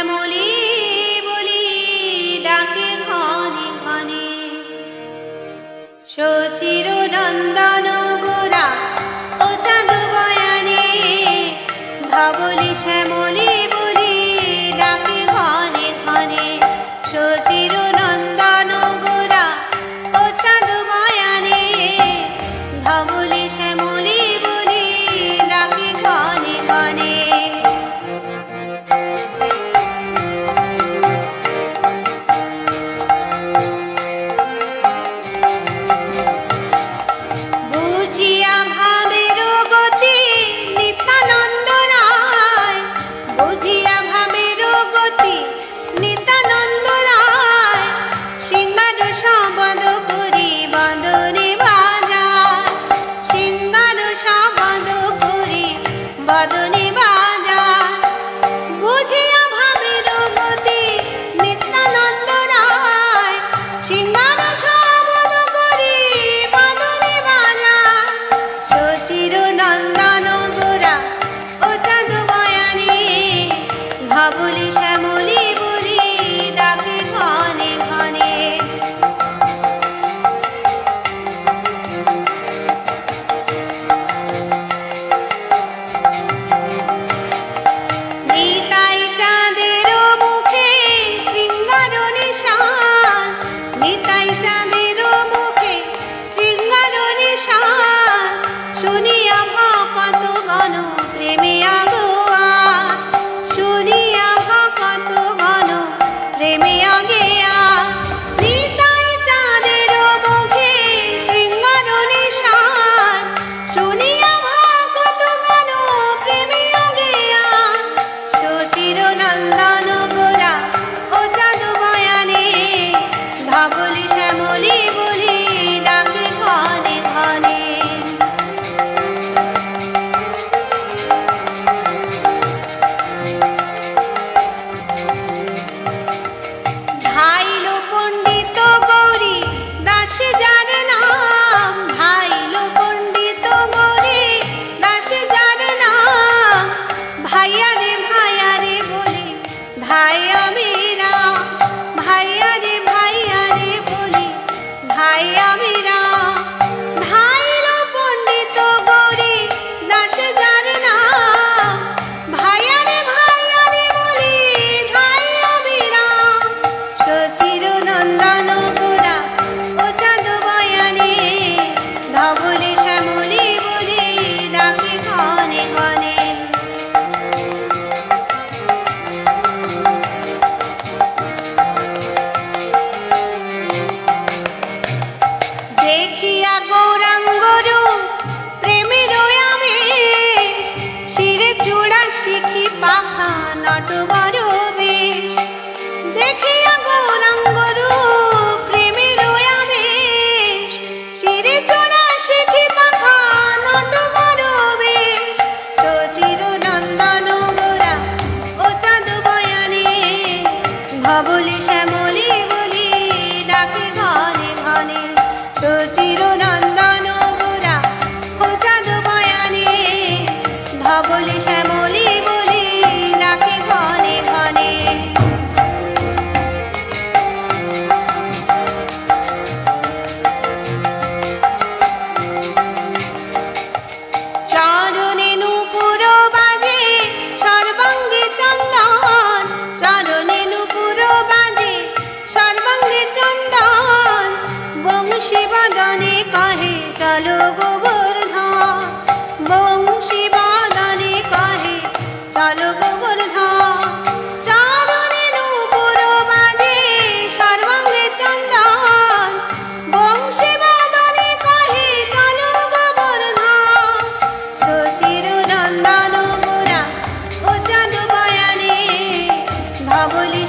শ্যামলী বলি ডাকে ঘনে ঘনে, সচির নন্দন গোরা ও চাঁদ বয়ানে, ধবলি শ্যামলী বলি ডাকে ঘনে ঘনে, সচির নন্দন গোরা ও চাঁদ বয়ানে, ধবলি শ্যামলী বলি ডাকে ঘনে ঘনে। বুঝিয়া ভাবের গতি নিত্যানন্দ রায়, বুঝিয়া ভাবের গতি নিত্যানন্দ রায়, সিংহার শব্দ করি বদনে বাজায়, সিংহার শব্দ করি বদনে বাজায়। বুঝিয়া ভাবের গতি নিত্যানন্দ রায়, সিংহার শব্দ করি বদনে বাজায়, সচির নন্দন গোরা ও চাঁদ বয়ানে, ধবলি শ্যামলী বলি ডাকে ঘনে ঘনে। নিতাই চাঁদের মুখে শৃঙ্গার নিশান, নিতাই চাঁদের মুখে শৃঙ্গার নিশান, শুনিয়া ভকত গণ প্রেমে আগোয়া, শুনিয়া ভকত গণ প্রেমে আগেয়া। নিতাই চাঁদের মুখে শৃঙ্গার নিশান, শুনিয়া ভকত গণ প্রেমে আগেয়া, সচির নন্দন গোরা ও চাঁদ বয়ানে, ধবলি শ্যামলী বলি ডাকে ঘনে ঘনে। ধাইল পণ্ডিত গৌরী দাসে যার নাম, ধাইল পণ্ডিত গৌরী দাসে যার নাম, ভাইয়া রে বলি ধাই আমিরা, ভাইয়া রে বলি ধাই আমিরা। ধাইল পণ্ডিত গৌরী দাসে যার নাম, ভাইয়া রে বলি ধাই আমিরা, সচির নন্দন গোরা ও চাঁদ বয়ানে, ধবলি শ্যামলী বলি ডাকে ঘনে ঘনে। দেখিয়া গৌরাঙ্গ রূপ প্রেমের আবেশ, শিরে চূড়া শিখি পাখা নটবর বেশ, দেখিয়া গৌরাঙ্গ রূপ প্রেমের আবেশ, শিরে চূড়া শিখি পাখা নটবর বেশ, সচির নন্দন গোরা ও চাঁদ বয়ানে, ধবলি শ্যামলী বলি ডাকে ঘনে ঘনে, সচির নন্দন গোরা ও চাঁদ বয়ানে, ধবলি শ্যামলী বলি ডাকে ঘনে ঘনে। চরণে নূপুর বাজে সর্বাঙ্গে চন্দন, চরণে নূপুর বাজে সর্বাঙ্গে চন্দন, বংশী বাদনে কহে চলো গোবর্ধন, বংশী বাদনে কহে চলো গোবর্ধন। চরণে নূপুর বাজে সর্বাঙ্গে চন্দন, বংশী বাদনে কহে চলো গোবর্ধন, সচির নন্দন গোরা ও চাঁদ বয়ানে, ধবলি